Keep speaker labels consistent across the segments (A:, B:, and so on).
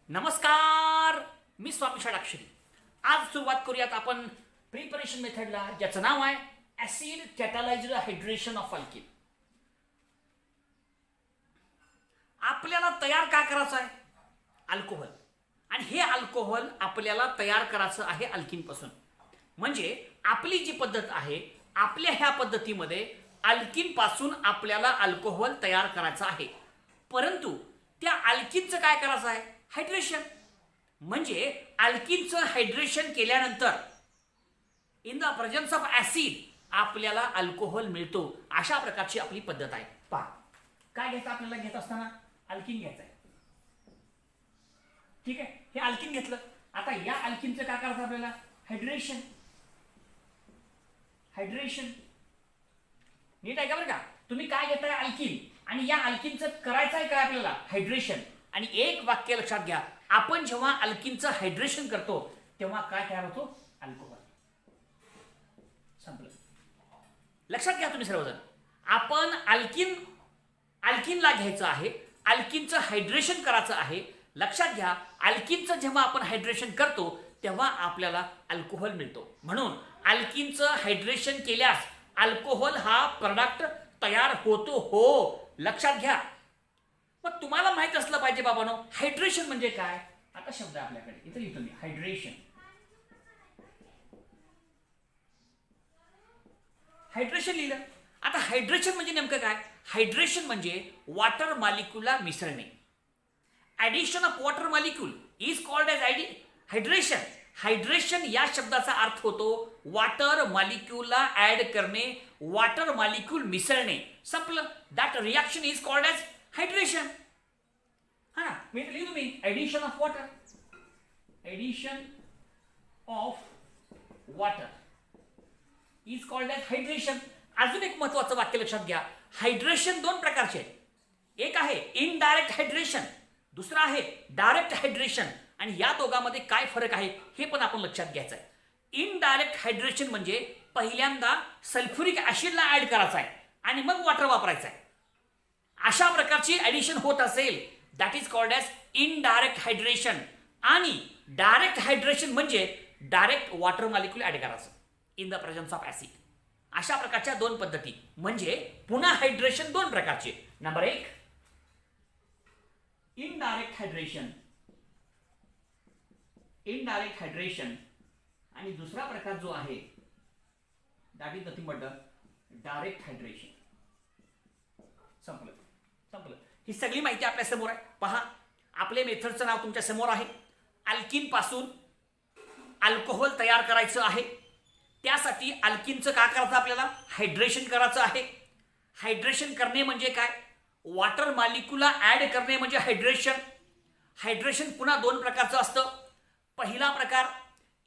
A: नमस्कार, मी स्वामी षडाक्षरी. आज सुरुवात करूयात आपण प्रिपरेशन मेथडला, ज्याचं नाव आहे acid catalysed hydration of alkene. आपल्याला तयार काय करायचं आहे? अल्कोहोल. आणि हे अल्कोहोल आपल्याला तयार करायचं आहे अल्किनपासून. म्हणजे आपली जी पद्धत आहे, आपल्या ह्या पद्धतीमध्ये अल्किनपासून आपल्याला अल्कोहोल तयार करायचं आहे. परंतु त्या अल्किनचं काय करायचं आहे? हायड्रेशन. म्हणजे अल्किनचं हायड्रेशन केल्यानंतर in the presence of acid आपल्याला अल्कोहोल मिळतो. अशा प्रकारची आपली पद्धत आहे. पहा, काय घ्यायचं आपल्याला? घेत असताना अल्किन घ्यायचं आहे. ठीक आहे, हे अल्किन घेतलं. आता या अल्किनचं काय करायचं आपल्याला? हायड्रेशन. हायड्रेशन नीट आहे का? बरं का, तुम्ही काय घेताय? अल्किन. आणि या अल्किनचं करायचं आहे काय आपल्याला? हायड्रेशन. आणि एक वाक्य लक्षात घ्या, आपण जेव्हा अल्किनचं हायड्रेशन करतो तेव्हा काय तयार होतो? अल्कोहोल. संपलं. लक्षात घ्या तुम्ही सर्वजण, आपण अल्किनला घ्यायचं आहे, अल्किनचं हायड्रेशन करायचं आहे. लक्षात घ्या, अल्किनचं जेव्हा आपण हायड्रेशन करतो तेव्हा आपल्याला अल्कोहोल मिळतो. म्हणून अल्किनचं हायड्रेशन केल्यास अल्कोहोल हा प्रोडक्ट तयार होतो. हो, लक्षात घ्या. पण तुम्हाला माहित असलं पाहिजे बाबांनो, हायड्रेशन म्हणजे काय. आता शब्द आपल्याकडे इथे लिहितो मी, हायड्रेशन. हायड्रेशन लिहिलं. आता हायड्रेशन म्हणजे नेमकं काय? हायड्रेशन म्हणजे वॉटर मॉलिक्यूलला मिसळणे. Addition of water molecule is called as hydration. Hydration या शब्दाचा अर्थ होतो वॉटर मॉलिक्यूलला ऍड करणे, वॉटर मॉलिक्यूल मिसळणे. संपलं. That reaction is called as hydration. हा, मी लिहितो मी, addition of water. Addition of water is called as hydration. अजून एक महत्वाचं वाक्य लक्षात घ्या. हायड्रेशन दोन प्रकारचे आहेत. एक आहे इनडायरेक्ट हायड्रेशन, दुसरं आहे डायरेक्ट हायड्रेशन. आणि या दोघांमध्ये काय फरक आहे हे पण आपण लक्षात घ्यायचं आहे. इनडायरेक्ट हायड्रेशन म्हणजे पहिल्यांदा सल्फ्युरिक ऍसिडला ऍड करायचं आहे आणि मग वॉटर वापरायचं आहे. अशा प्रकारची ऍडिशन होत असेल, that is called as indirect hydration. आणि डायरेक्ट हायड्रेशन म्हणजे डायरेक्ट वॉटर मॉलिक्यूल ऍड करायचं in the presence of acid. अशा प्रकारच्या दोन पद्धती. म्हणजे पुन्हा हायड्रेशन दोन प्रकारचे. नंबर एक, इनडायरेक्ट हायड्रेशन. Indirect hydration. आणि दुसरा प्रकार जो आहे that is nothing but direct hydration. संपलं. संपलं. ही सगळी माहिती आपल्या समोर आहे. पहा, आपले मेथडचं नाव तुमच्या समोर आहे. अल्किन पासून अल्कोहोल तयार करायचं आहे. त्यासाठी अल्किनचं काय करायचं? आपल्याला हायड्रेशन करायचं आहे. हायड्रेशन करणे म्हणजे काय? वॉटर मॉलिक्यूलला ऍड करणे म्हणजे हायड्रेशन. हायड्रेशन पुन्हा दोन प्रकारचं असतं. पहिला प्रकार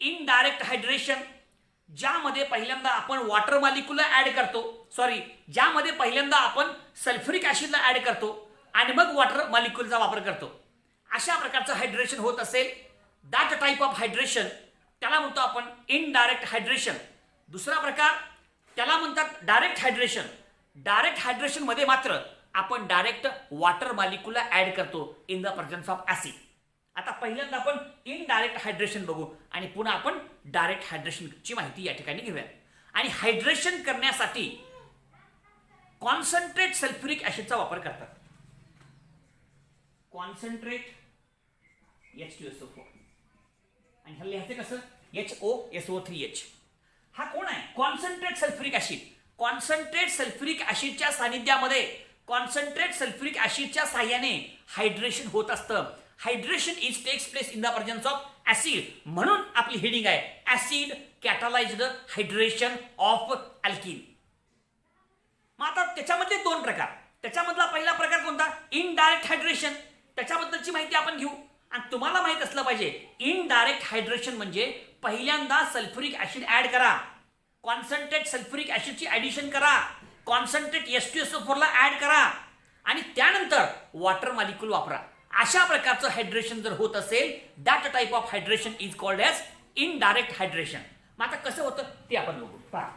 A: इनडायरेक्ट हायड्रेशन, ज्यामध्ये पहिल्यांदा आपण वॉटर मॉलिक्यूलला ऍड करतो, ज्यामध्ये पहिल्यांदा आपण सल्फ्युरिक ऍसिडला ऍड करतो आणि मग वॉटर मॉलिक्यूलचा वापर करतो. अशा प्रकारचं हायड्रेशन होत असेल, दॅट टाईप ऑफ हायड्रेशन त्याला म्हणतो आपण इनडायरेक्ट हायड्रेशन. दुसरा प्रकार त्याला म्हणतात डायरेक्ट हायड्रेशन. डायरेक्ट हायड्रेशन मध्ये मात्र आपण डायरेक्ट वॉटर मॉलिक्यूलला ऍड करतो in the presence of acid. आता पहिल्यांदा आपण इनडायरेक्ट हायड्रेशन बघू आणि पुन्हा आपण डायरेक्ट हायड्रेशनची माहिती या ठिकाणी घेऊया. आणि हायड्रेशन करण्यासाठी कॉन्सन्ट्रेट सल्फ्युरिक ऍसिडचा वापर करतात. Concentrate H2SO4. आणि ह्याला लिहायचं कसं? HOSO3H. हा कोण आहे? Concentrate sulphuric acid. Concentrate sulphuric ऍसिडच्या सानिध्यामध्ये कॉन्सन्ट्रेट सल्फ्युरिक ऍसिडच्या साह्याने हायड्रेशन होत असतं. Hydration is takes place in the presence of acid. म्हणून आपली हेडिंग आहे acid catalysed hydration of alkene. मग आता त्याच्यामधले दोन प्रकार. त्याच्यामधला पहिला प्रकार कोणता? Indirect hydration. त्याच्याबद्दलची माहिती आपण घेऊ. आणि तुम्हाला माहित असलं पाहिजे, इनडायरेक्ट हायड्रेशन म्हणजे पहिल्यांदा सल्फ्युरिक ऍसिड ऍड करा, कॉन्सन्ट्रेट सल्फ्युरिक ऍसिडची ऍडिशन करा, कॉन्सन्ट्रेट H2SO4 ला ऍड करा आणि त्यानंतर वॉटर मॉलिक्यूल वापरा. अशा प्रकारचं हायड्रेशन जर होत असेल, that type of hydration is called as indirect hydration. मग आता कसं होतं ते आपण बघू. पहा,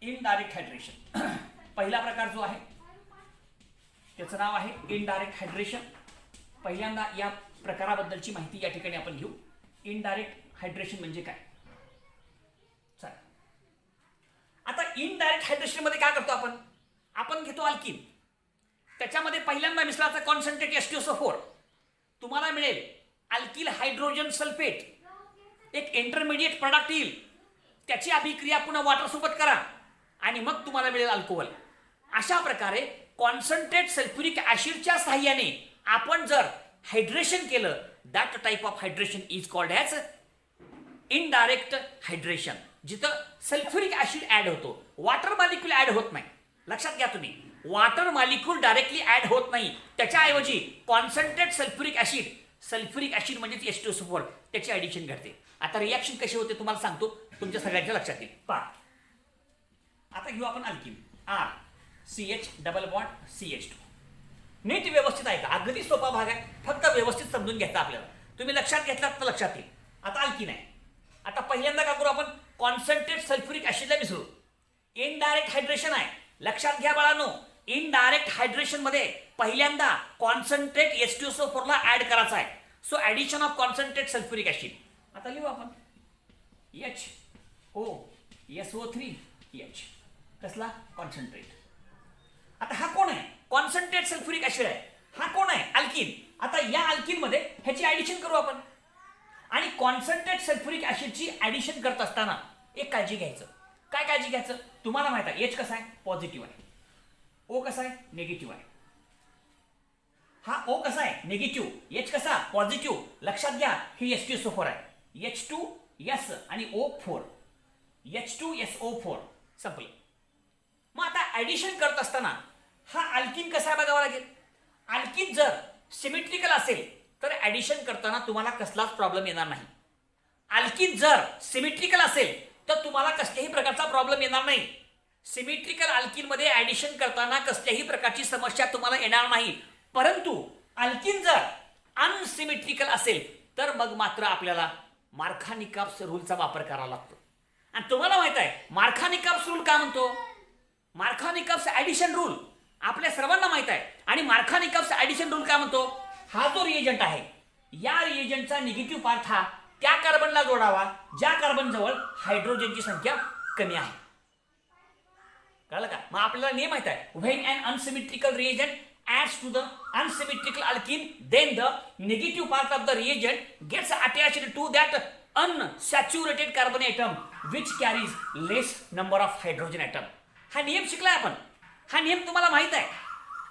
A: इनडायरेक्ट हायड्रेशन पहिला प्रकार जो आहे त्याचं नाव आहे इनडायरेक्ट हायड्रेशन. पहिल्यांदा या प्रकाराबद्दलची माहिती या ठिकाणी आपण घेऊ. इनडायरेक्ट हायड्रेशन म्हणजे काय. चला आता इनडायरेक्ट हायड्रेशन मध्ये काय करतो आपण घेतो अल्किन, त्याच्यामध्ये पहिल्यांदा मिसळाचा कॉन्सन्ट्रेट H2SO4, तुम्हाला मिळेल अल्किल हायड्रोजन सल्फेट, एक इंटरमिडिएट प्रोडक्ट येईल, त्याची अभिक्रिया पुन्हा वॉटर सोबत करा आणि मग तुम्हाला मिळेल अल्कोहोल. अशा प्रकारे कॉन्सन्ट्रेट सल्फ्युरिक ऍसिडच्या साहाय्याने आपण जर हायड्रेशन केलं, that type of hydration is called as indirect hydration, जिथं सल्फ्युरिक ऍसिड ऍड होतो, वॉटर मॉलिक्यूल ऍड होत नाही. लक्षात घ्या तुम्ही, वॉटर मॉलिक्यूल डायरेक्टली ऍड होत नाही, त्याच्याऐवजी कॉन्सन्ट्रेट सल्फ्युरिक ऍसिड म्हणजे H2SO4 त्याची ऍडिशन घडते. आता रिॲक्शन कशी होते तुम्हाला सांगतो, तुमच्या सगळ्यांच्या लक्षात येईल. पहा आता घेऊ आपण alkene RCH double bond CH2. नीट व्यवस्थित आहे का, अगदी सोपा भाग आहे, फक्त व्यवस्थित समजून घ्यायचा आपल्याला. तुम्ही लक्षात घेतलात तर लक्षात येईल. आता अल्किन आहे. आता पहिल्यांदा काय करू आपण, कॉन्सन्ट्रेट सल्फ्युरिक ऍसिडला मिसळू. इनडायरेक्ट हायड्रेशन आहे, लक्षात घ्या बाळांनो. इनडायरेक्ट हायड्रेशन मध्ये पहिल्यांदा कॉन्सन्ट्रेट H2SO4 ला ऍड करायचा आहे. So addition of concentrate sulphuric acid. आता लिहू आपण HOSO3H, कसला कॉन्सन्ट्रेट. आता हा कोण आहे, कॉन्सन्ट्रेट सल्फ्युरिक ऍसिड आहे. हा कोण आहे, अल्किन. आता या अल्किन मध्ये ह्याची ऍडिशन करू आपण. आणि कॉन्सन्ट्रेट सल्फ्युरिक ऍसिडची ऍडिशन करत असताना एक काळजी घ्यायचं. काय काळजी घ्यायचं, तुम्हाला माहित आहे H कसा आहे, पॉझिटिव्ह आहे, O कसा आहे, निगेटिव्ह आहे. हा O कसा आहे, निगेटिव्ह, H कसा, पॉझिटिव्ह. लक्षात घ्या ही H2SO4 आहे, H2S आणि O4, H2SO4 संपलं. मग आता ऍडिशन करत असताना हा अल्किन कसा आहे बघावा लागेल. अल्किन जर सिमेट्रिकल असेल तर ऍडिशन करताना तुम्हाला कसलाच प्रॉब्लेम येणार नाही. अल्किन जर सिमेट्रिकल असेल तर तुम्हाला कसल्याही प्रकारचा प्रॉब्लेम येणार नाही. सिमेट्रिकल अल्किन मध्ये ऍडिशन करताना कसल्याही प्रकारची समस्या तुम्हाला येणार नाही. परंतु अल्किन जर अनसिमेट्रिकल असेल तर मग मात्र आपल्याला मार्कानिकॉप्स रूलचा वापर करावा लागतो. आणि तुम्हाला माहित आहे मार्कानिकॉप्स रूल का म्हणतो, मार्कानिकॉप्स ऍडिशन रूल आपल्या सर्वांना माहित आहे. आणि मार्कानिकॉप्स ऍडिशन रूल का म्हणतो, हा जो रिएजंट आहे या रिएजंटचा निगेटिव्ह पार्ट हा त्या कार्बनला जोडावा ज्या कार्बन जवळ हायड्रोजनची संख्या कमी आहे. कळलं का. मग आपल्याला नियम माहित आहे, when an unsymmetrical reagent adds to the unsymmetrical alkene, then the negative part of the reagent gets attached to that unsaturated carbon atom which carries less number of hydrogen atom. हा नियम शिकलाय आपण, हा नियम तुम्हाला माहित आहे,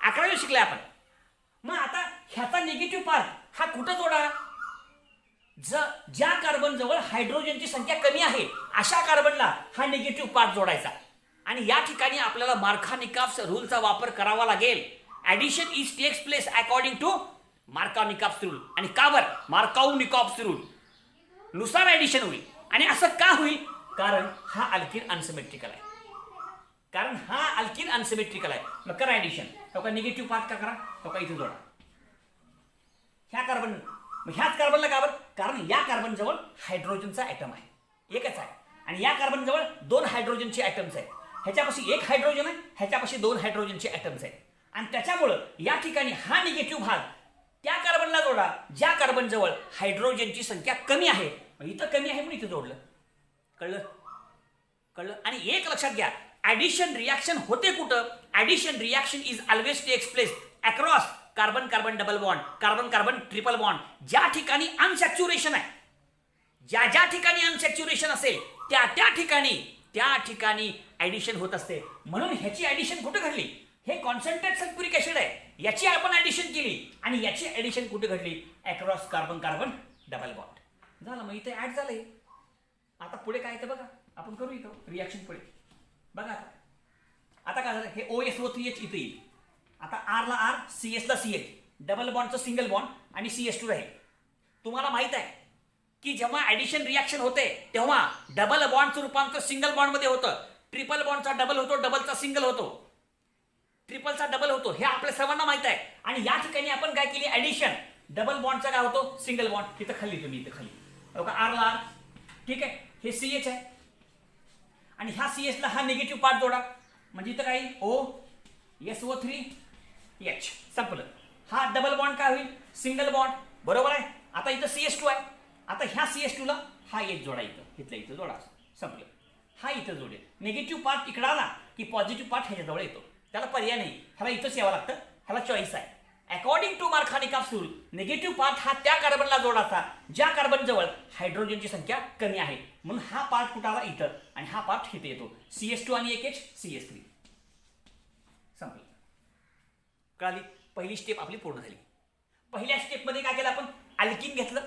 A: 11वी शिकलाय आपण. मग आता ह्याचा निगेटिव्ह पार्ट हा कुठं जोडा, ज्या कार्बन जवळ हायड्रोजनची संख्या कमी आहे अशा कार्बनला हा निगेटिव्ह पार्ट जोडायचा. आणि या ठिकाणी आपल्याला मार्कानिकॉप्स रूलचा वापर करावा लागेल. Addition is takes place according to Markovnikov's rule. आणि का बर, मार्काउनिकॉप्स रूल नुसार ऍडिशन होईल. आणि असं का होईल, कारण हा अल्किन अनसिमेट्रिकल आहे. कारण हा अल्किन अनसिमेट्रिकल आहे. मग करा ऍडिशन, हो निगेटिव्ह पार्ट का करा, हो इथे जोडा ह्या कार्बन. मग ह्याच कार्बनला का बरं, कारण या कार्बन जवळ हायड्रोजनचा ऍटम आहे, एकच आहे. आणि या कार्बन जवळ 2 हायड्रोजनचे ऍटम्स आहेत. ह्याच्यापाशी 1 हायड्रोजन आहे, ह्याच्यापाशी 2 हायड्रोजनचे ऍटम्स आहेत. आणि त्याच्यामुळं या ठिकाणी हा निगेटिव्ह भाग त्या कार्बनला जोडा ज्या कार्बन जवळ हायड्रोजनची संख्या कमी आहे. इथं कमी आहे म्हणून इथं जोडलं. कळलं. आणि एक लक्षात घ्या, ऍडिशन रिॲक्शन होते कुठं, addition reaction is always takes place across carbon carbon double bond, carbon carbon triple bond. ज्या ठिकाणी अनसॅच्युरेशन आहे, ज्या ठिकाणी अनसॅच्युरेशन असेल त्या ठिकाणी ऍडिशन होत असते. म्हणून ह्याची ऍडिशन कुठे घडली, हे कॉन्सन्ट्रेट सल्फ्युरिक ऍसिड आहे, याची आपण ऍडिशन केली आणि याची ऍडिशन कुठे घडली, across carbon carbon double bond झालं. मग इथे ऍड झालंय. आता पुढे काय येतं बघा, आपण करू इथं रिॲक्शन पुढे बघा. आता काय झालं, हे OSO3H इथे येईल. आता R ला R, CS ला CH, डबल बॉन्डचं सिंगल बॉन्ड आणि CH2 राहील. तुम्हाला माहित आहे की जेव्हा ऍडिशन रिॲक्शन होते तेव्हा डबल बॉन्डचं रूपांतर सिंगल बॉन्ड मध्ये होतं. ट्रिपल बॉन्डचा डबल होतो, डबलचा सिंगल होतो, ट्रिपलचा डबल होतो, हे आपल्या सर्वांना माहित आहे. आणि या ठिकाणी आपण काय केली, ऍडिशन. डबल बॉन्डचा काय होतो, सिंगल बॉन्ड. तिथं खाली तुम्ही इथं खाली R ला R, ठीक आहे. हे CH आहे आणि ह्या CH ला हा निगेटिव्ह पार्ट जोडा. म्हणजे इथं काय OSO3H संपलं. हा डबल बॉन्ड काय होईल, सिंगल बॉन्ड, बरोबर आहे. आता इथं CH2 आहे, आता ह्या CH2 ला हा एक जोडा इथं इथं जोडा, संपलं. हा इथं जोडेल. निगेटिव्ह पार्ट इकडं आला की पॉझिटिव्ह पार्ट ह्याच्याजवळ येतो, त्याला पर्याय नाही, ह्याला इथंच यावं लागतं, ह्याला चॉईस आहे. According to Markovnikov rule negative part हा त्या कार्बनला जोडायचा ज्या कार्बन जवळ हायड्रोजनची संख्या कमी आहे. म्हणून हा पार्ट कुठं आला, इथं, आणि हा पार्ट इथे येतो. CH2 आणि एक H CH3. संपलं. कळाली. पहिली स्टेप आपली पूर्ण झाली. पहिल्या स्टेपमध्ये काय केलं आपण, अल्किन घेतलं,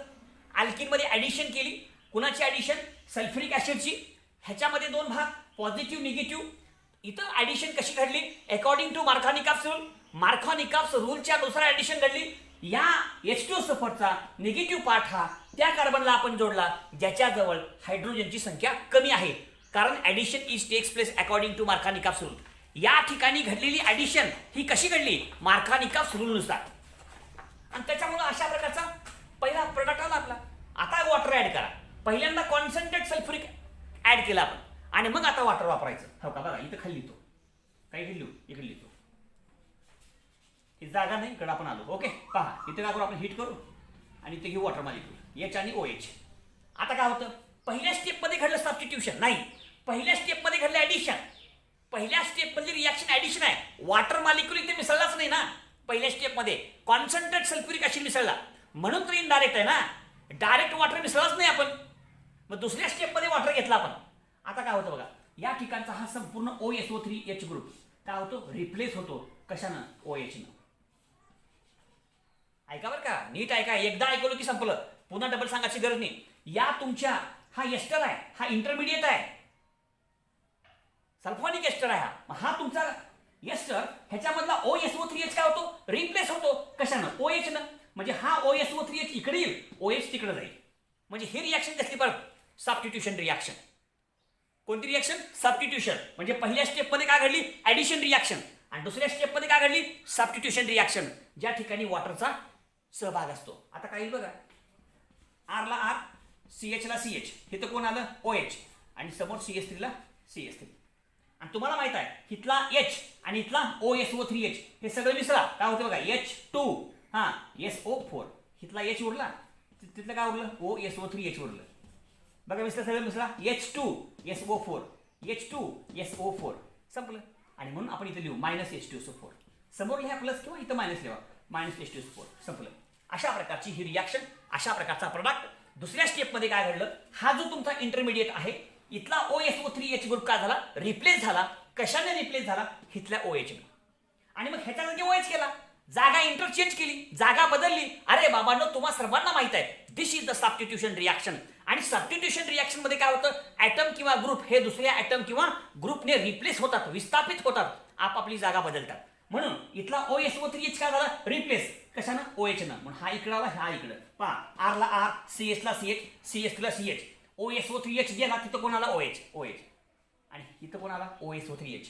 A: अल्किनमध्ये ॲडिशन केली. कुणाची ॲडिशन, सल्फ्युरिक ॲसिडची. ह्याच्यामध्ये दोन भाग, पॉझिटिव्ह निगेटिव्ह. इथं ॲडिशन कशी घडली, अकॉर्डिंग टू मार्कानिकॉफ रूल. मार्कानिकॉफ रूलच्या नुसार ॲडिशन घडली. या H2SO4चा निगेटिव्ह पार्ट हा त्या कार्बनला आपण जोडला ज्याच्याजवळ हायड्रोजनची संख्या कमी आहे, कारण addition is takes place according to Markovnikov rule. या ठिकाणी घडलेली ॲडिशन ही कशी घडली, मार्कानिकॉफ रूलनुसार. आणि त्याच्यामुळे अशा प्रकारचा पहिला प्रोडक्ट आला आपला. आता वॉटर ॲड करा. पहिल्यांदा कॉन्सन्ट्रेट सल्फ्युरिक ॲड केला आपण, आणि मग आता वॉटर वापरायचं. हो का, बघा इथं खाली लिहितो, काही लिहू, इकडे लिहितो. ही जागा नाही, इकडे आपण आलो. ओके, पहा इथे काय करू आपण, हिट करू आणि इथे घेऊ वॉटर मॉलिक्यूल H आणि OH. आता काय होतं, पहिल्या स्टेपमध्ये घडलं सबस्टिट्यूशन नाही, पहिल्या स्टेपमध्ये घडलं ॲडिशन. पहिल्या स्टेपमध्ये रिॲक्शन ॲडिशन आहे. वॉटर मॉलिक्यूल इथे मिसळलाच नाही ना पहिल्या स्टेपमध्ये, कॉन्सन्ट्रेट सल्फ्युरिक ॲसिड मिसळला, म्हणून तर इनडायरेक्ट आहे ना, डायरेक्ट वॉटर मिसळलाच नाही आपण. मग दुसऱ्या स्टेपमध्ये वॉटर घेतला आपण. आता काय होतं बघा, या ठिकाणचा हा संपूर्ण OSO3H ग्रुप काय होतो, रिप्लेस होतो. कशानं, OH नं. ऐका बरं का, नीट ऐका, एकदा ऐकलं की संपलं, पुन्हा डबल सांगायची गरज नाही. या तुमच्या हा एस्टर आहे, हा इंटरमिडिएट आहे, सल्फोनिक एस्टर आहे हा तुमचा एस्टर. ह्याच्यामधला OSO3H काय होतो, रिप्लेस होतो. कशानं, OH नं. म्हणजे हा OSO3H इकडे येईल, OH तिकडे जाईल. म्हणजे ही रिॲक्शन कसली परत, सबस्टिट्यूशन रिॲक्शन. कोणती रिॲक्शन, सबस्टिट्यूशन. म्हणजे पहिल्या स्टेपमध्ये काय घडली, ॲडिशन रिॲक्शन, आणि दुसऱ्या स्टेपमध्ये काय घडली, सबस्टिट्यूशन रिॲक्शन, ज्या ठिकाणी वॉटरचा सहभाग असतो. आता काय येईल बघा, R ला R, CH ला CH, हे तर कोण आलं, OH, आणि समोर CH3 ला CH3. आणि तुम्हाला माहित आहे, इथला H आणि इथला OSO3H हे सगळं मिसळा, काय होतं बघा, H2 हा SO4, इथला H उरला, तिथलं काय उरलं, OSO3H उरलं. बघा मिसळा, सगळं मिसळा, H2SO4, H2SO4, संपलं. आणि म्हणून आपण इथे लिहू -H2SO4. समोर लिहा प्लस किंवा इथं मायनस लिहा, -H2SO4, संपलं. अशा प्रकारची ही रिॲक्शन, अशा प्रकारचा प्रोडक्ट. दुसऱ्या स्टेपमध्ये काय घडलं, हा जो तुमचा इंटरमिडिएट आहे, इथला OSO3H ग्रुप काय झाला, रिप्लेस झाला. कशाने रिप्लेस झाला, इथल्या OH ने. आणि मग ह्याच्या जागी OH केला, जागा इंटरचेंज केली, जागा बदलली. अरे बाबांनो, तुम्हा सर्वांना माहित आहे, दिस इज द सबस्टिट्यूशन रिॲक्शन. आणि सबस्टिट्यूशन रिॲक्शन मध्ये काय होतं, ॲटम किंवा ग्रुप हे दुसऱ्या ॲटम किंवा ग्रुपने रिप्लेस होतात, विस्थापित होतात, आपापली जागा बदलतात. म्हणून इथला OSO3H काय झाला, रिप्लेस. कशानं, OH नं. म्हणून हा इकडे आला, हा इकडे. पहा, R ला R, CH ला CH, CH3 ला CH, OSO3H गेला, तिथं कोण आला, OH, आणि इथं कोण आला, OSO3H,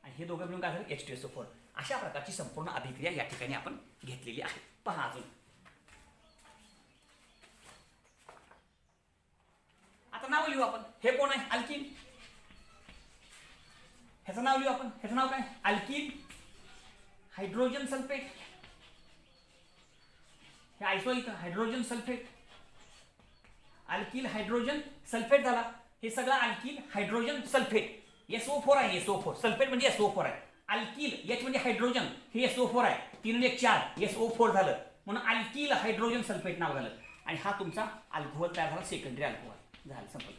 A: आणि हे दोघं मिळून काय झालं, H2SO4. अशा प्रकारची संपूर्ण अभिक्रिया या ठिकाणी आपण घेतलेली आहे. पहा अजून, आता नाव लिहू आपण. हे कोण आहे, अल्किन. ह्याचं नाव लिहू आपण. ह्याचं नाव काय, अल्किन हायड्रोजन सल्फेट. हे आयसो इथं hydrogen sulphate, alkyl hydrogen sulphate झाला. हे सगळं अल्किल हायड्रोजन सल्फेट. SO4 आहे, SO4 सल्फेट म्हणजे SO4 आहे. अल्किल H म्हणजे हायड्रोजन, हे SO4 आहे, 3 आणि 1 4, SO4 झालं, म्हणून अल्किल हायड्रोजन सल्फेट नाव झालं. आणि हा तुमचा अल्कोहोल तयार झाला, सेकंडरी अल्कोहोल झालं, संपलं.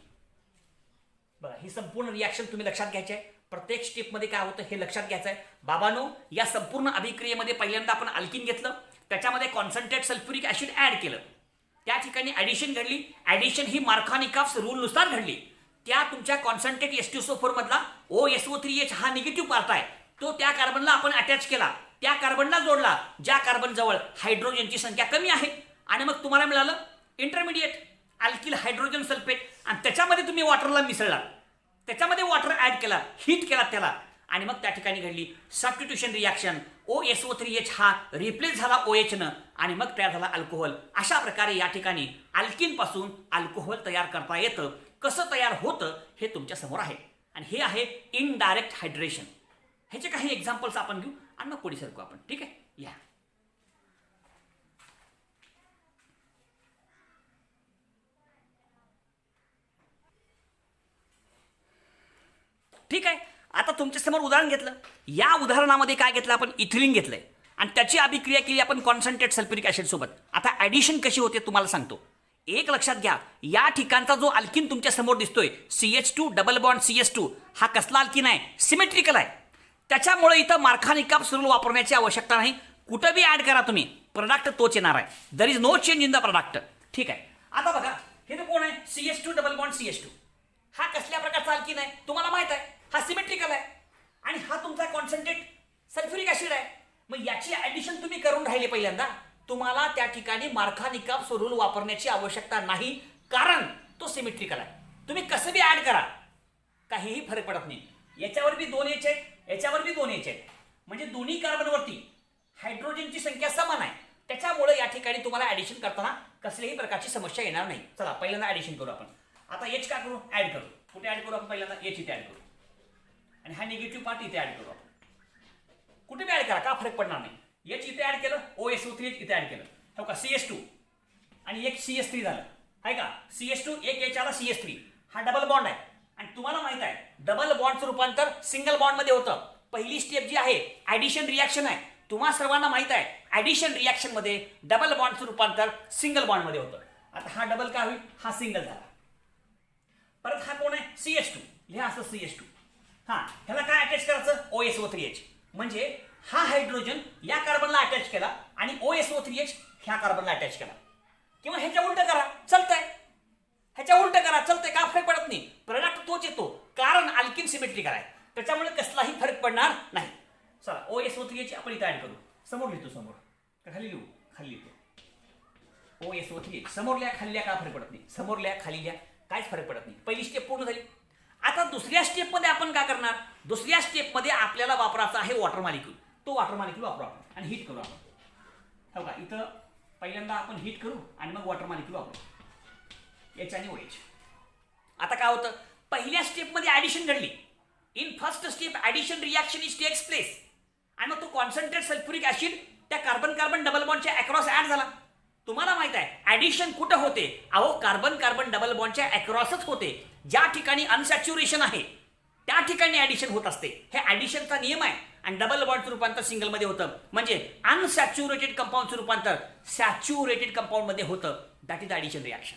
A: बघा, ही संपूर्ण रिॲक्शन तुम्ही लक्षात घ्यायची आहे. प्रत्येक स्टेपमध्ये काय होतं हे लक्षात घ्यायचं आहे. बाबांनो, या संपूर्ण अभिक्रियेमध्ये पहिल्यांदा आपण अल्किन घेतलं, त्याच्यामध्ये कॉन्सन्ट्रेट सल्फ्युरिक ॲसिड ॲड केलं, त्या ठिकाणी ॲडिशन घडली. ॲडिशन ही मार्कानिकॉफ रूलनुसार घडली. त्या तुमच्या कॉन्सन्ट्रेट H2SO4 मधला OSO3H हा निगेटिव्ह पार्ट आहे, तो त्या कार्बनला आपण अटॅच केला, त्या कार्बनला जोडला ज्या कार्बन जवळ हायड्रोजनची संख्या कमी आहे. आणि मग तुम्हाला मिळालं इंटरमिडिएट अल्किल हायड्रोजन सल्फेट. आणि त्याच्यामध्ये तुम्ही वॉटरला मिसळला, त्याच्यामध्ये वॉटर ॲड केला, हीट केला त्याला, आणि मग त्या ठिकाणी घडली सबस्टिट्यूशन रिॲक्शन. OSO3H हा रिप्लेस झाला OH नं, आणि मग तयार झाला अल्कोहोल. अशा प्रकारे या ठिकाणी अल्किन पासून अल्कोहोल तयार करता येतं. कसं तयार होतं हे तुमच्या समोर आहे, आणि हे आहे इनडायरेक्ट हायड्रेशन. ह्याचे काही एक्झाम्पल्स आपण घेऊ आणि मग पुढे सरकू आपण, ठीक आहे. या ठीक आहे. आता तुमच्यासमोर उदाहरण घेतलं. या उदाहरणामध्ये काय घेतलं आपण? इथिलीन घेतलंय आणि त्याची अभिक्रिया केली आपण कॉन्सन्ट्रेट सल्फ्युरिक ऍसिड सोबत. आता ॲडिशन कशी होते तुम्हाला सांगतो. एक लक्षात घ्या, या ठिकाणचा जो अल्किन तुमच्या समोर दिसतोय CH2 डबल बॉन्ड CS2 हा कसला अल्किन आहे? सिमेट्रिकल आहे. त्याच्यामुळे इथं मार्खानिकाप सुरू वापरण्याची आवश्यकता नाही. कुठं बी ऍड करा तुम्ही, प्रोडक्ट तोच येणार आहे. There is no change in the product. ठीक आहे. आता बघा, हे तर कोण आहे? CH2 डबल बॉन्ड CS2 हा कसल्या प्रकारचा अल्किन आहे तुम्हाला माहित आहे. हा सिमेट्रिकल आहे आणि हा तुमचा कॉन्सन्ट्रेट सल्फ्युरिक ऍसिड आहे. मग याची ऍडिशन तुम्ही करून राहिले पहिल्यांदा. तुम्हाला त्या ठिकाणी मार्खानिकाप रूल वापरण्याची आवश्यकता नाही, कारण तो सिमेट्रिकल आहे. तुम्ही कसं बी ऍड करा, काहीही फरक पडत नाही. याच्यावर बी 2 H आहेत, याच्यावर बी 2 H आहेत, म्हणजे दोन्ही कार्बनवरती हायड्रोजनची संख्या समान आहे. त्याच्यामुळे या ठिकाणी तुम्हाला ऍडिशन करताना कसल्याही प्रकारची समस्या येणार नाही. चला पहिल्यांदा ऍडिशन करू आपण. आता H का करू? ऍड करू. कुठे ऍड करू आपण? पहिल्यांदा H इथे ऍड करू आणि हा निगेटिव्ह पार्ट इथे ऍड करू आपण. कुठे बी ऍड करा, का फरक पडणार नाही. H इथे ऍड केलं, OSO3 इथे ऍड केलं, हो का? CS2 आणि एक CS3 झालं, आहे का? CH2 एक H आला, CS3 हा डबल बॉन्ड आहे. आणि तुम्हाला माहित आहे डबल बॉन्डचं रूपांतर सिंगल बॉन्ड मध्ये होतं. पहिली स्टेप जी आहे ऍडिशन रिॲक्शन आहे. तुम्हा सर्वांना माहित आहे ऍडिशन रिॲक्शन मध्ये डबल बॉन्डचं रूपांतर सिंगल बॉन्ड मध्ये होतं. आता हा डबल काय होईल? हा सिंगल झाला. परत हा कोण आहे? CH2. लिहा असं CH2. हा, ह्याला काय अटॅच करायचं? OSO3H. म्हणजे हा हायड्रोजन या कार्बनला अटॅच केला आणि OSO3H ह्या कार्बनला अटॅच केला. किंवा ह्याच्या उलट करा, चालतंय. ह्याच्या उलट करा, चालतंय, का फरक पडत नाही. प्रोडक्ट तोच येतो, कारण अल्किन सिमेट्रिकल आहे. त्याच्यामुळे कसलाही फरक पडणार नाही. चला OSO3H आपण इथे ऍड करू. समोर लिहितो, समोर का खाली लिहू? खाली लिहितो. OSO3H समोर लिहा, खाली लिहा, का फरक पडत नाही. समोर लिहा, खाली लिहा, काहीच फरक पडत नाही. पहिली स्टेप पूर्ण झाली. आता दुसऱ्या स्टेपमध्ये आपण काय करणार? दुसऱ्या स्टेपमध्ये आपल्याला वापरायचा आहे वॉटर मॉलिक्यूल. तो वॉटर मॉलिक्यूल वापरू आपण आणि हीट करू आपण. हो का? इथं पहिल्यांदा आपण हीट करू आणि मग वॉटर मॉलिक्यूल वापरू, H आणि OH. आता काय होतं? पहिल्या स्टेपमध्ये ऍडिशन घडली. In first step addition reaction is takes place आणि मग तो कॉन्सन्ट्रेट सल्फ्युरिक ऍसिड त्या कार्बन कार्बन डबल बॉन्डच्या अक्रॉस ऍड झाला. तुम्हाला माहित आहे ऍडिशन कुठं होते? अहो, कार्बन कार्बन डबल बॉन्डच्या अक्रॉसच होते. ज्या ठिकाणी अनसॅच्युरेशन आहे त्या ठिकाणी ऍडिशन होत असते. हे ऍडिशनचा नियम आहे. आणि डबल बॉन्डचं रूपांतर सिंगल मध्ये होतं, म्हणजे अनसॅच्युरेटेड कंपाऊंडचं रूपांतर सॅच्युरेटेड कंपाऊंड मध्ये होतं. That is addition reaction.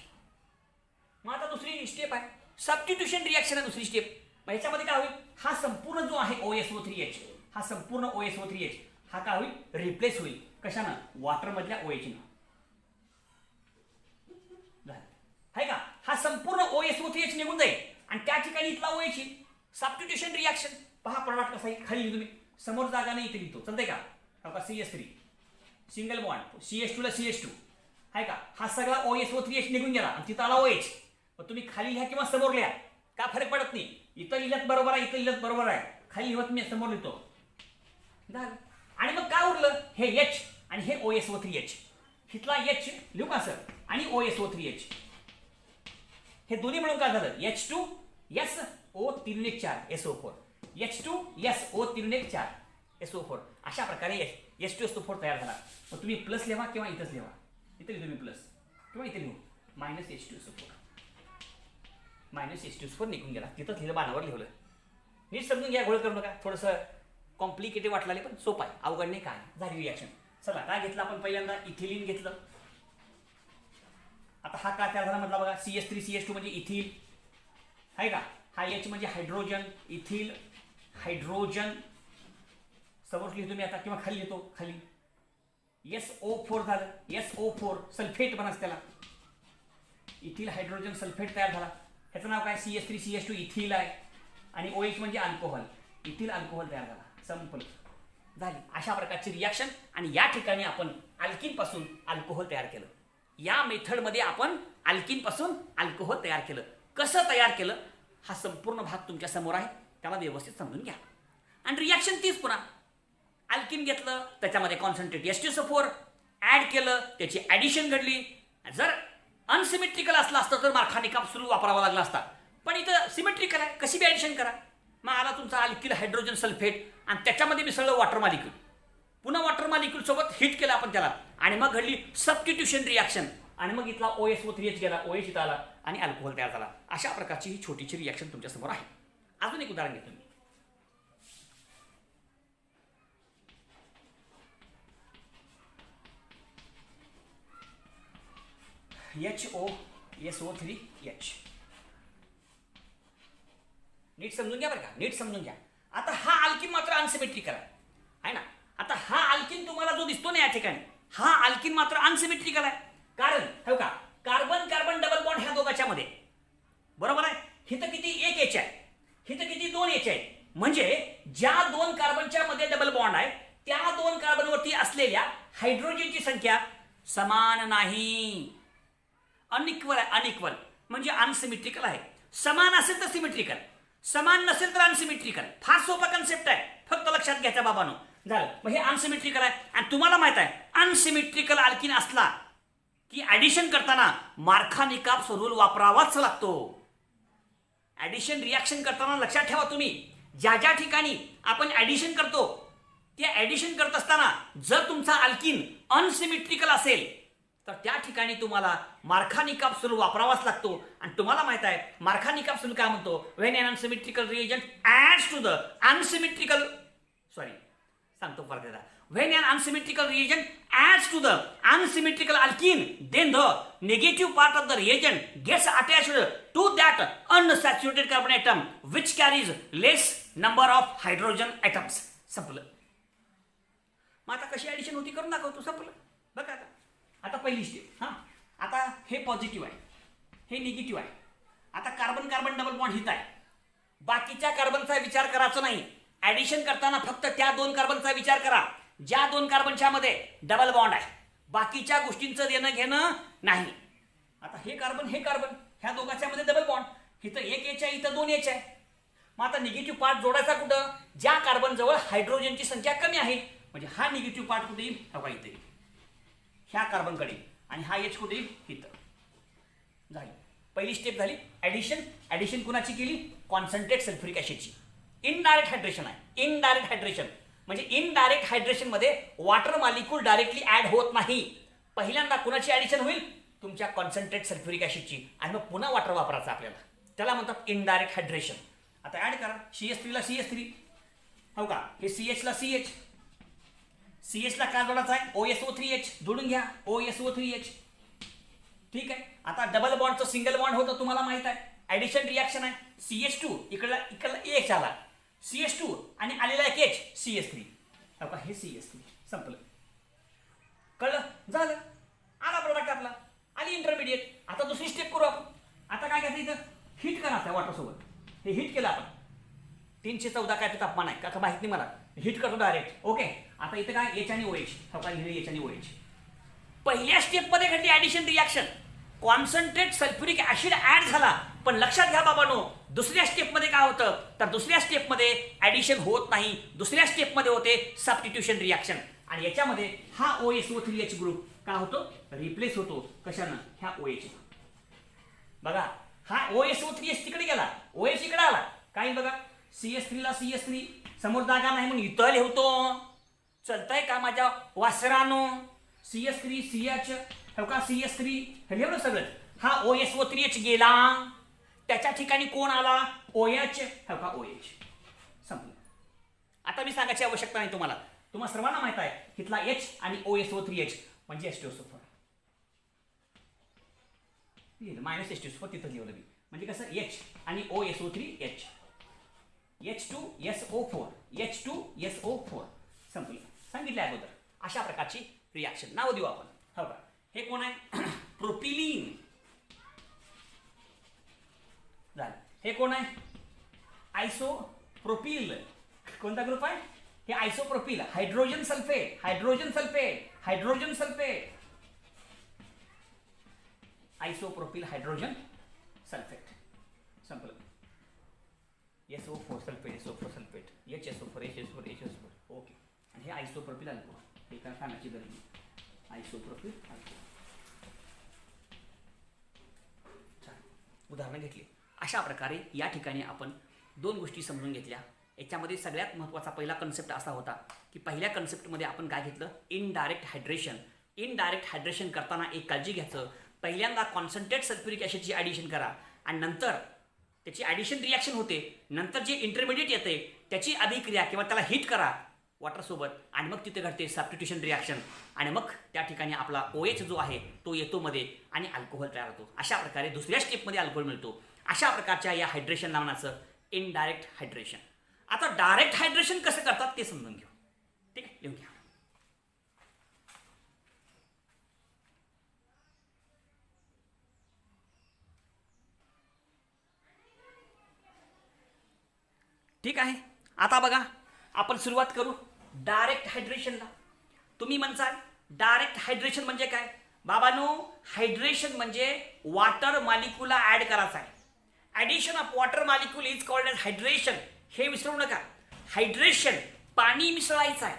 A: मग आता दुसरी स्टेप आहे सबस्टिट्यूशन रिॲक्शन आहे. दुसरी स्टेप ह्याच्यामध्ये काय होईल? हा संपूर्ण जो आहे OSO3H, हा संपूर्ण OSO3H हा काय होईल? रिप्लेस होईल. कशानं? वॉटर मधल्या OH नं. आहे का? हा संपूर्ण OSO3H निघून जाईल आणि त्या ठिकाणी इथला OH येईल. सबस्टिट्यूशन रिॲक्शन पहा, प्रोडक्ट कसा आहे? खाली तुम्ही समोर जागा नाही, इथे लिहितो, चालतंय का? हो का? CS3 सिंगल बॉन्ड, CH2 ला CH2, आहे का? हा सगळा OSO3H निघून गेला आणि तिथं आला OH. मग तुम्ही खाली लिहा किंवा समोर लिहा, का फरक पडत नाही. इथं लिहिलं बरोबर आहे, इथं लिहिलं बरोबर आहे. खाली लिहत मी समोर लिहितो. आणि मग काय उरलं? हे H आणि हे OSO3H. इथला H लिहू का सर? आणि OSO3H हे दोन्ही मिळून काय झालं? H2SO3 SO4, H2SO3 SO4. अशा प्रकारे H2SO4 तयार झाला. मग तुम्ही प्लस लिहा किंवा इथंच लिहा. इथे लिहू तुम्ही प्लस किंवा इथे लिहू -H2SO4. -H2SO4 निघून गेला. तिथंच लिहिलं, बाणावर लिहिलं. नीट समजून घ्या, गोळ करू नका. थोडंसं कॉम्प्लिकेटेड वाटलं पण सोपं आहे, अवघड नाही. काय झाली रिॲक्शन? चला काय घेतलं आपण? पहिल्यांदा इथिलीन घेतलं. आता हा काय तयार झाला म्हटला बघा? CH3CH2 म्हणजे इथिल, आहे का? हा H म्हणजे हायड्रोजन, इथिल हायड्रोजन. समोर लिहितो मी आता किंवा खाली लिहितो, खाली SO4 झालं. SO4 सल्फेट बनस त्याला. इथिल हायड्रोजन सल्फेट तयार झाला. ह्याचं नाव काय? CH3CH2 इथिल आहे आणि OH म्हणजे अल्कोहोल. इथिल अल्कोहोल तयार झाला. संपलं, झाली. अशा प्रकारची रिॲक्शन. आणि या ठिकाणी आपण अल्किन पासून अल्कोहोल तयार केलं. या मेथडमध्ये आपण अल्किन पासून अल्कोहोल तयार केलं. कसं तयार केलं हा संपूर्ण भाग तुमच्या समोर आहे, त्याला व्यवस्थित समजून घ्या. आणि रिॲक्शन तीच पुन्हा. अल्किन घेतलं, त्याच्यामध्ये कॉन्सन्ट्रेट H2SO4 ऍड केलं, त्याची ऍडिशन घडली. जर अनसिमेट्रिकल असला असतं तर मार्खानिकाप सुरू वापरावा लागला असता, पण इथं सिमेट्रिकल आहे, कशी बी ऍडिशन करा. मग आला तुमचा अल्किल हायड्रोजन सल्फेट आणि त्याच्यामध्ये मिसळलं वॉटर मॉलिक्यूल. पुन्हा वॉटर मॉलिक्यूल सोबत हिट केलं आपण त्याला आणि मग घडली सबस्टिट्यूशन रिॲक्शन आणि मग इथला OSO3H गेला, OH इथं आला आणि अल्कोहोल तयार झाला. अशा प्रकारची ही छोटीशी रिॲक्शन तुमच्या समोर आहे. अजून एक उदाहरण घेतो मी. HOSO3H. नीट समजून घ्या बरं का, नीट समजून घ्या. आता हा अल्किन मात्र अनसिमेट्रिकल आहे ना. आता हा अल्किन तुम्हाला जो दिसतो ना या ठिकाणी, हा अल्किन मात्र अनसिमेट्रिकल आहे. कारण हो का, कार्बन कार्बन डबल बॉन्ड ह्या दोघांच्या मध्ये, बरोबर आहे. हिथं किती, एक एच आहे, हिथं किती, दोन एच आहे. म्हणजे ज्या दोन कार्बनच्या मध्ये डबल बॉन्ड आहे त्या दोन कार्बनवरती असलेल्या हायड्रोजनची संख्या समान नाही, अनइक्वल आहे. अनइक्वल म्हणजे अनसिमेट्रिकल आहे. समान असेल तर सिमेट्रिकल, समान नसेल तर अनसिमेट्रिकल. फार सोपा कन्सेप्ट आहे, फक्त लक्षात घ्यायचा बाबांनो. झालं. मग हे अनसिमेट्रिकल आहे. आणि तुम्हाला माहित आहे अनसिमेट्रिकल अल्किन असला की ऍडिशन करताना मार्खानिकाप रूल वापरावाच लागतो. ऍडिशन रिॲक्शन करताना लक्षात ठेवा तुम्ही, ज्या ज्या ठिकाणी आपण ऍडिशन करतो त्या ऍडिशन करत असताना जर तुमचा अल्किन अनसिमेट्रिकल असेल तर त्या ठिकाणी तुम्हाला मार्खानिकाप रूल वापरावाच लागतो. आणि तुम्हाला माहित आहे मार्खानिकाप रूल काय म्हणतो, when an unsymmetrical reagent adds to the unsymmetrical, सांगतो फरक त्याचा. When an unsymmetrical reagent adds to the unsymmetrical alkene, then the negative part of the reagent gets attached to that unsaturated carbon atom which carries less number of hydrogen atoms. संपलं. मग आता कशी addition होती करून दाखवतो. संपलं. बघा आता, आता पहिली स्टेप. हा, आता हे पॉझिटिव्ह आहे, हे निगेटिव्ह आहे. आता कार्बन कार्बन डबल बॉन्ड हित आहे. बाकीच्या कार्बनचा विचार करायचा नाही. ऍडिशन करताना फक्त त्या दोन कार्बनचा विचार करा ज्या दोन कार्बनच्या मध्ये डबल बॉन्ड आहे. बाकीच्या गोष्टींचं देणं घेणं नाही. आता हे कार्बन ह्या दोघांच्या मध्ये डबल बॉन्ड, इथं एक एच आहे, इथं दोन एच आहे. मग आता निगेटिव्ह पार्ट जोडायचा कुठं, ज्या कार्बन जवळ हायड्रोजनची संख्या कमी आहे. म्हणजे हा निगेटिव्ह पार्ट कुठे येईल, हवा इथे येईल, ह्या कार्बनकडे. आणि हा एच कुठे येईल, इथं. झाली पहिली स्टेप झाली ऍडिशन. ऍडिशन कुणाची केली, कॉन्सन्ट्रेट सल्फ्युरिक ऍसिडची. इनडायरेक्ट हायड्रेशन आहे. इनडायरेक्ट हायड्रेशन म्हणजे इनडायरेक्ट हायड्रेशन मध्ये वॉटर मॉलिक्यूल डायरेक्टली ऍड होत नाही. पहिल्यांदा कुणाची ऍडिशन होईल, तुमच्या कॉन्सन्ट्रेट सल्फ्युरिक ऍसिडची. आणि मग पुन्हा वॉटर वापरायचं आपल्याला, त्याला म्हणतात इनडायरेक्ट हायड्रेशन. आता ऍड करा CH3 ला CH3, हो का, हे CH ला CH, CH ला काय जोडायचं आहे, OSO3H जोडून घ्या, OSO3H. ठीक आहे. आता डबल बॉन्डचं सिंगल बॉन्ड होतं तुम्हाला माहित आहे. ऍडिशन रिॲक्शन आहे. CH2 इकडला एक आला, CH2 आणि आलेला एक H, CH3. हो हे CH3. संपलं. कळलं, झालं. आला प्रोडक्ट आपला, आली इंटरमिडिएट. आता दुसरी स्टेप करू आपण. आता काय करायचं, इथं हीट करायचं वॉटर सोबत. हे हीट केलं आपण, 314 काय ते तापमान आहे का माहित नाही मला. हीट करतो डायरेक्ट. ओके. आता इथं काय H आणि OH, हो का, H आणि OH. पहिल्या स्टेप मध्ये घडली addition reaction, concentrate sulphuric acid add झाला. पण लक्षात घ्या बाबांनो, दुसऱ्या स्टेपमध्ये काय होतं, तर दुसऱ्या स्टेपमध्ये ऍडिशन होत नाही. दुसऱ्या स्टेपमध्ये होते सबस्टिट्यूशन रिॲक्शन. आणि याच्यामध्ये हा OSO3H ग्रुप काय होतो, रिप्लेस होतो. कशानं, ह्या OH. बघा हा OSO3H तिकडे गेला, OH इकडे आला. काय बघा, CH3 ला CH3, समोर जागा नाही म्हणून इथं लिहतो. चलतंय का माझ्या वासरानो, CH3 CH, हो का, CH3 हे लिहिलं सगळं. हा OSO3H गेला, त्याच्या ठिकाणी कोण आला, OH, हो का, OH. संपलं. आता मी सांगायची आवश्यकता नाही तुम्हाला, तुम्हाला सर्वांना माहित आहे इथला H आणि OSO3H म्हणजे H2SO4. मायनस H2SO4 तिथं लिहिलं मी. म्हणजे कसं, H आणि OSO3H, H2SO4, H2SO4. संपलं. सांगितलं अगोदर. अशा प्रकारची रिॲक्शन नाव देऊ आपण. हो का, हे कोण आहे, प्रोपिलीन. झालं. हे कोण आहे, आयसोप्रोपिल. कोणता ग्रुप आहे, हे isopropyl. Hydrogen sulphate, hydrogen sulphate, hydrogen sulphate, isopropyl hydrogen sulphate. संपलं. SO4 sulphate, SO4 sulphate, HSO4, HSO4, HSO4. Okay. आणि हे आयसोप्रोपिल अल्कोहोल. हे काय सांगायची गरज नाही. Isopropyl alcohol. उदाहरणं घेतली. अशा प्रकारे या ठिकाणी आपण दोन गोष्टी समजून घेतल्या. याच्यामध्ये सगळ्यात महत्त्वाचा पहिला कन्सेप्ट असा होता की पहिल्या कन्सेप्टमध्ये आपण काय घेतलं, इनडायरेक्ट हायड्रेशन. इनडायरेक्ट हायड्रेशन करताना एक काळजी घ्यायचं, पहिल्यांदा कॉन्सन्ट्रेट सल्फ्युरिक ॲसिडची ॲडिशन करा आणि नंतर त्याची ॲडिशन रिॲक्शन होते, नंतर जे इंटरमिडिएट येते त्याची अभिक्रिया किंवा त्याला हिट करा वॉटरसोबत आणि मग तिथे घडते सबस्टिट्यूशन रिॲक्शन आणि मग त्या ठिकाणी आपला OH जो आहे तो येतो मध्ये आणि अल्कोहोल तयार होतो. अशा प्रकारे दुसऱ्या स्टेपमध्ये अल्कोहोल मिळतो. अशा प्रकारच्या या हायड्रेशन नावाचं इनडायरेक्ट हायड्रेशन. आता डायरेक्ट हायड्रेशन कसं करतात ते समजून घेऊ. ठीक आहे, लिहून घ्या. ठीक आहे, आता बघा आपण सुरुवात करू डायरेक्ट हायड्रेशनला. तुम्ही म्हणसाल डायरेक्ट हायड्रेशन म्हणजे काय? बाबांनो, हायड्रेशन म्हणजे वॉटर मॉलिक्यूलला ऍड करायचा आहे. Addition of water molecule is called as hydration. हे विसरू नका. हायड्रेशन पाणी मिसळायचं आहे.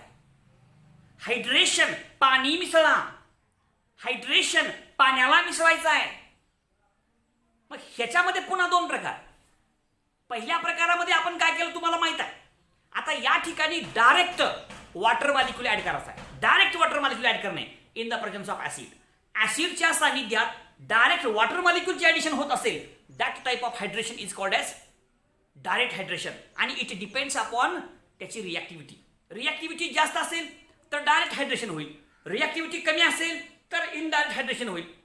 A: हायड्रेशन पाणी मिसळा. हायड्रेशन पाण्याला मिसळायचं आहे. मग ह्याच्यामध्ये पुन्हा दोन प्रकार. पहिल्या प्रकारामध्ये आपण काय केलं तुम्हाला माहित आहे. आता या ठिकाणी डायरेक्ट वॉटर मॉलिक्यूल ऍड करायचा आहे. डायरेक्ट वॉटर मॉलिक्यूल ऍड करणे in the presence of acid. ऍसिडच्या सानिध्यात डायरेक्ट वॉटर मॉलिक्यूलचे ऍडिशन होत असेल, that type of hydration is called as direct hydration. आणि इट डिपेंड्स अपॉन त्याची रिॲक्टिव्हिटी. रिॲक्टिव्हिटी जास्त असेल तर डायरेक्ट हायड्रेशन होईल. रिॲक्टिव्हिटी कमी असेल तर इनडायरेक्ट हायड्रेशन होईल.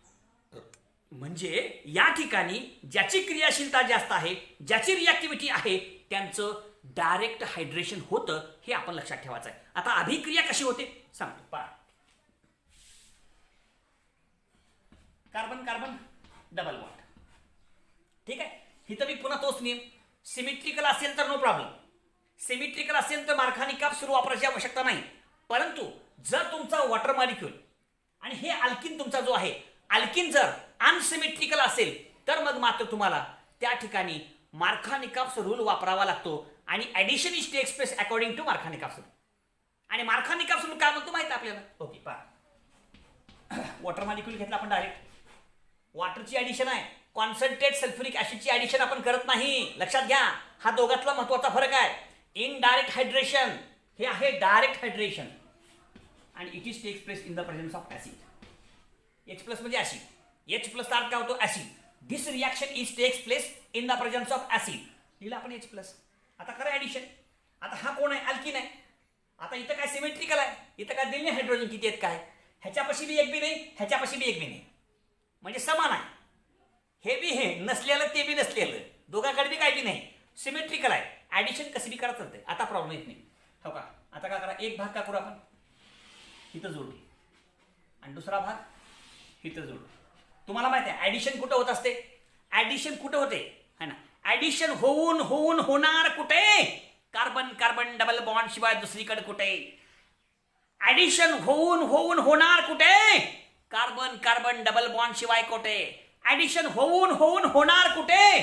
A: म्हणजे या ठिकाणी ज्याची क्रियाशीलता जास्त आहे, ज्याची रिॲक्टिव्हिटी आहे, त्यांचं डायरेक्ट हायड्रेशन होतं. हे आपण लक्षात ठेवायचं आहे. आता अभिक्रिया कशी होते सांगतो. पहा, कार्बन कार्बन डबल बॉन्ड. ठीक आहे, इथं मी पुन्हा तोच नियम. सिमेट्रिकल असेल तर नो प्रॉब्लेम. सिमेट्रिकल असेल तर मार्कानी काप सुरू वापरायची आवश्यकता नाही. परंतु जर तुमचा वॉटर मॉलिक्यूल आणि हे अल्किन तुमचा जो आहे, अल्किन जर अनसिमेट्रिकल असेल तर मग मात्र तुम्हाला त्या ठिकाणी मार्कानिकॉफ्स रूल वापरावा लागतो आणि addition is takes place according to Markovnikov's rule. आणि मार्कानिकॉफ्स रूल काय म्हणतो माहिती आपल्याला. ओके, पहा, वॉटर मॉलिक्यूल घेतला आपण डायरेक्ट. वॉटरची ॲडिशन आहे. कॉन्सन्ट्रेट सल्फ्युरिक ॲसिडची ॲडिशन आपण करत नाही. लक्षात घ्या, हा दोघातला महत्त्वाचा फरक आहे. इनडायरेक्ट हायड्रेशन हे आहे डायरेक्ट हायड्रेशन आणि it is takes place in the presence of acid. H plus म्हणजे ॲसिड. H प्लस अर्थ काय होतो? Acid. This reaction is takes place in the presence of acid. लिहिलं आपण H प्लस. आता करा ॲडिशन. आता हा कोण आहे? अल्किन आहे. आता इथं काय सिमेट्रिकल आहे. इथं काय दिले हायड्रोजन किती आहेत काय? ह्याच्यापाशी बी एक बी नाही, ह्याच्यापाशी बी एक बी नाही, म्हणजे समान आहे. हे बी हे नसलेलं ते बी नसलेलं, दोघांकडे बी काही बी नाही, सिमेट्रिकल आहे. ॲडिशन कशी बी करा चालतंय. आता प्रॉब्लेम येत नाही. हो का? आता काय करा, एक भाग का करू आपण इथं जोडू आणि दुसरा भाग इथं जोडू. तुम्हाला माहिती आहे ॲडिशन कुठं होत असते? ॲडिशन कुठं होते है ना? ॲडिशन होऊन होऊन होणार कुठे? कार्बन कार्बन डबल बॉन्ड शिवाय दुसरीकडे कुठे? ॲडिशन होऊन होऊन होणार कुठे? कार्बन कार्बन डबल बॉन्ड शिवाय कुठे? ॲडिशन होऊन होऊन होणार कुठे?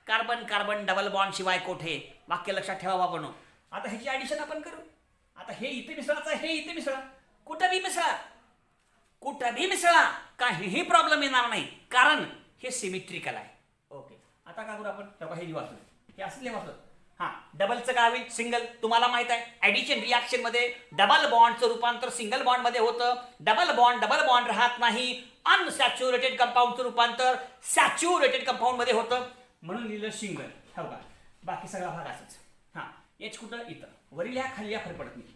A: कार्बन कार्बन डबल बॉन्ड शिवाय कुठे? वाक्य लक्षात ठेवा बाबांनो. आता ह्याची ॲडिशन आपण करू. आता हे इथे मिसळायचं, हे इथे मिसळा, कुठं बी मिसळा, कुठं बी मिसळा, काहीही प्रॉब्लेम येणार नाही, कारण हे सिमेट्रिकल आहे. ओके, आता काय करू आपण? हे वाचलं, हे असले वाचलं. हां, डबलचं काय होईल? सिंगल. तुम्हाला माहित आहे ॲडिशन रिॲक्शन मध्ये डबल बॉन्डचं रूपांतर सिंगल बॉन्ड मध्ये होतं. डबल बॉन्ड राहत नाही. अनसॅच्युरेटेड कंपाऊंडचं रूपांतर सॅच्युरेटेड कंपाऊंड मध्ये होतं, म्हणून लिहिलं सिंगल. हो का? बाकी सगळा भाग असंच. हां, एच कुठं? इथं. वरी लिहा, खाली लिहा, फरक पडत नाही.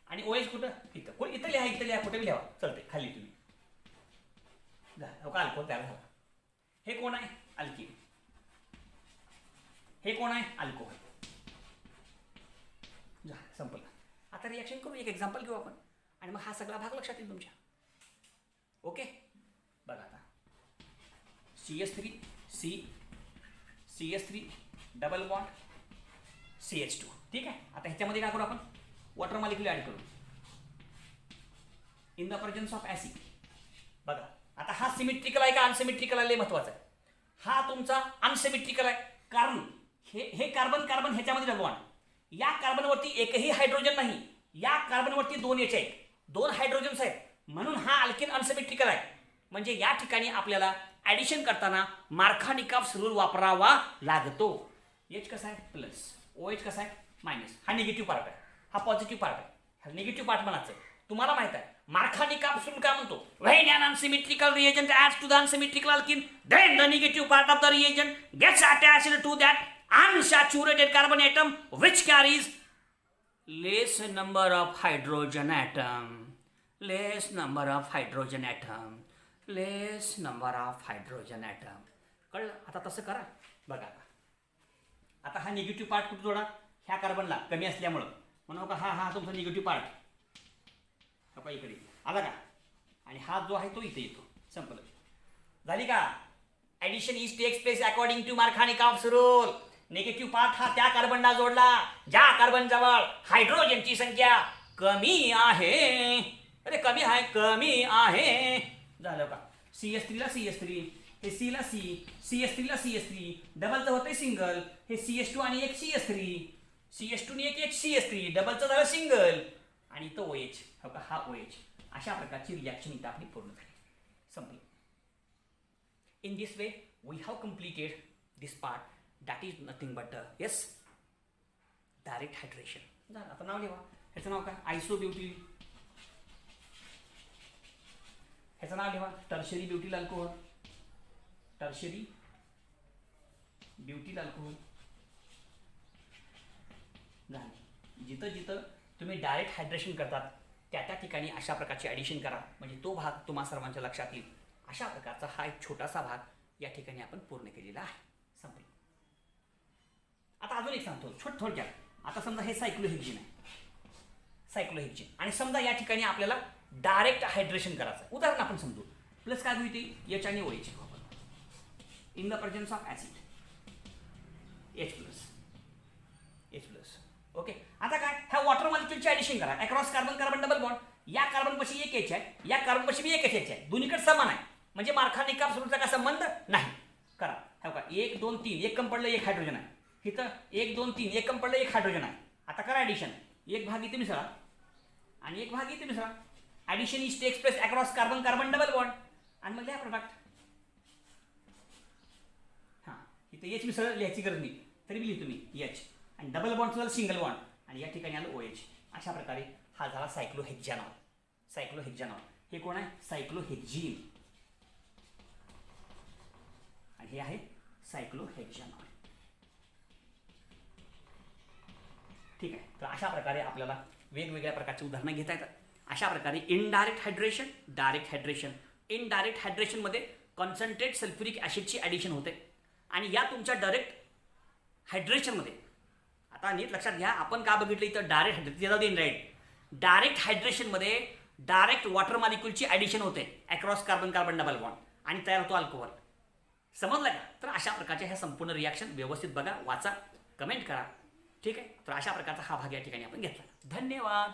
A: आणि OH कुठं? इथं. कोण इथं लिहा, इथं लिहा, कुठे बी लिहा चालते, खाली तुम्ही. हो का? अल्कोहोल तयार झाला. हे कोण आहे? अल्किन. हे कोण आहे? अल्कोहोल. संपलं. आता रिॲक्शन करू, एक एक्झाम्पल घेऊ आपण आणि मग हा सगळा भाग लक्षात येईल तुमच्या. ओके, बघा आता CH3 CH3 double bond CH2. ठीक आहे. आता ह्याच्यामध्ये काय करू आपण? वॉटर मॉलिक्यूल ऍड करू in the presence of acid. बघा आता हा सिमेट्रिकल आहे का अनसिमेट्रिकल आहे? महत्वाचा आहे. हा तुमचा अनसिमेट्रिकल आहे, कारण हे कार्बन कार्बन ह्याच्यामध्ये बॉन्ड, या कार्बनवरती एकही हायड्रोजन नाही, या कार्बनवरती 2 H आहेत, 2 हायड्रोजन्स आहेत, म्हणून हा अल्किन अनसिमेट्रिकल आहे. म्हणजे या ठिकाणी आपल्याला ॲडिशन करताना मार्कानिकॉफ्स रूल वापरावा लागतो. H कसा आहे? प्लस. OH कसा आहे? मायनस. हा निगेटिव्ह पार्ट आहे, हा पॉझिटिव्ह पार्ट आहे. हा निगेटिव्ह पार्ट म्हणायचं. तुम्हाला माहित आहे मार्कानिक ऑप्शन काय म्हणतो, when an unsymmetrical reagent adds to the unsymmetrical alkene, then the negative part of the reagent gets attached to that unsaturated carbon atom which carries less number of hydrogen atom, less number of hydrogen atom, less number of hydrogen atom. कळलं? आता तसं करा बघा. आता हा negative part कुठे जोडा, ह्या कार्बनला कमी असल्यामुळं म्हणून का हा तुमचा निगेटिव्ह पार्ट का इकडे आला का, आणि हा जो आहे तो इथे येतो. संपलं. झाली का? Addition is takes place according to Markovnikov's rule. Negative part हा त्या कार्बनला जोडला ज्या कार्बन जवळ हायड्रोजनची संख्या कमी आहे. अरे कमी आहे. झालं का? CS3 ला CS3, हे C ला C, CS3 ला CS3, डबलचं होतंय सिंगल, हे CS2 आणि एक CS3, CS2 आणि एक CS3, डबलचं झालं सिंगल, आणि तो OH. हो का? हा OH. अशा प्रकारची रिॲक्शन इथं आपली पूर्ण झाली. संपली. In this way we have completed this part, that is nothing but yes direct hydration. आता नाव लिहा. ह्याचं नाव काय? आयसोब्युटील. ह्याचं नाव लिहा tertiary butyl alcohol. Tertiary butyl alcohol. झाले. जिथं जिथं तुम्ही डायरेक्ट हायड्रेशन करतात त्या ठिकाणी अशा प्रकारचे ॲडिशन करा, म्हणजे तो भाग तुम्हा सर्वांच्या लक्षात येईल. अशा प्रकारचा हा एक छोटासा भाग या ठिकाणी आपण पूर्ण केलेला आहे. संपलं. आता अजून एक सांगतो थोडक्यात. आता समजा हे सायक्लोहेक्झिन आहे, सायक्लोहेक्झिन, आणि समजा या ठिकाणी आपल्याला डायरेक्ट हायड्रेशन करायचं आहे. उदाहरण आपण समजू. प्लस काय होईल? एच आणि OH in the presence of acid H+. Okay. आता काय? ह्या वॉटर मॉलिक्युलचे ॲडिशन करा. Across carbon carbon double bond. या कार्बनपाशी एक H आहे, या कार्बनपाशी बी एक H आहे, दोन्हीकडे समान आहे, म्हणजे मार्कानिक रूलचा काय संबंध नाही. करा. हो का? 1 2 3 एक कम पडलं एक हायड्रोजन आहे. इथं 1 2 3 एक कम पडलं एक हायड्रोजन आहे. आता करा ॲडिशन. एक भाग इथे मिसळा आणि एक भाग इथे मिसळा. Addition is takes place across carbon carbon double bond, आणि मग लिहा प्रोडक्ट. हां, इथं H मिसळ लिहायची गरज नाही, तरी बी लिहितो मी H, आणि डबल बॉन्ड झालं सिंगल बॉन्ड, आणि या ठिकाणी आलं OH. अशा प्रकारे हा झाला सायक्लोहेक्झॅनॉल. सायक्लोहेक्झॅनॉल हे कोण आहे? सायक्लोहेक्झिन, आणि हे आहे सायक्लोहेक्झॅनॉल. ठीक आहे. तर अशा प्रकारे आपल्याला वेगवेगळ्या प्रकारची उदाहरणं घेता येतात. अशा प्रकारे indirect hydration, direct hydration. Indirect हायड्रेशनमध्ये कॉन्सन्ट्रेट सल्फ्युरिक ॲसिडची ॲडिशन होते, आणि या तुमच्या डायरेक्ट हायड्रेशनमध्ये आता नीट लक्षात घ्या. आपण का बघितलं इथं डायरेक्ट हायड्रेशन. डायरेक्ट हायड्रेशनमध्ये डायरेक्ट वॉटर मॉलिक्युलची ॲडिशन होते across carbon carbon double bond, आणि तयार होतो अल्कोहोल. समजलं का? तर अशा प्रकारच्या ह्या संपूर्ण रिॲक्शन व्यवस्थित बघा, वाचा, कमेंट करा. ठीक आहे. तर अशा प्रकारचा हा भाग या ठिकाणी आपण घेतला. धन्यवाद.